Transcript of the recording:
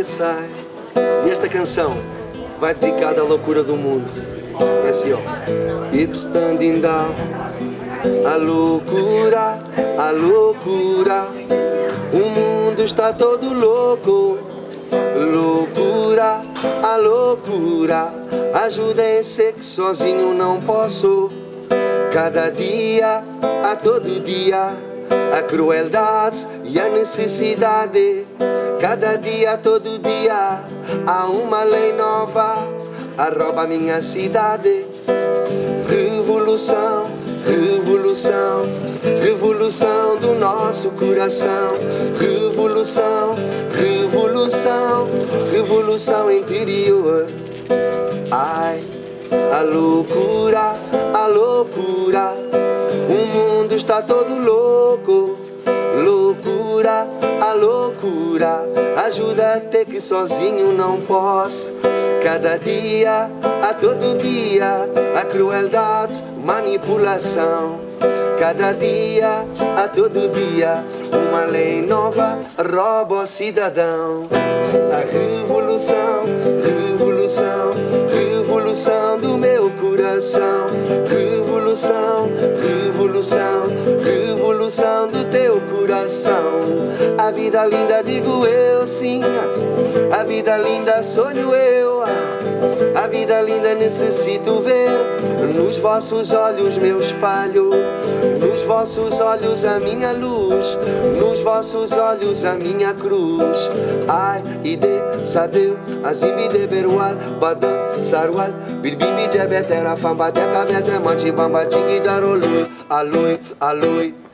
sai. E esta canção vai dedicada à loucura do mundo. É assim, ó. Keep standing down. A loucura, a loucura. O mundo está todo louco. Loucura, a loucura. Ajudem-se que sozinho não posso. Cada dia, a todo dia, a crueldade e a necessidade. Cada dia, todo dia, há uma lei nova, arroba minha cidade. Revolução, revolução, revolução do nosso coração. Revolução, revolução, revolução interior. Ai, a loucura, a loucura. O mundo está todo louco. Loucura, a loucura. Ajuda-te que sozinho não posso. Cada dia, a todo dia, a crueldade, manipulação. Cada dia, a todo dia, uma lei nova rouba o cidadão. A revolução, revolução, revolução do meu coração. Revolução, revolução, revolução do teu coração. A vida linda digo eu sim, a vida linda sonho eu. A vida linda necessito ver nos vossos olhos meu espelho. Nos vossos olhos a minha luz, nos vossos olhos a minha cruz. Ai, ide, sadeu, azimide berual, badam, sarwal, birbimbi jebetera, fambateca, mezemante, bamba, dingue, darolui, alui, alui.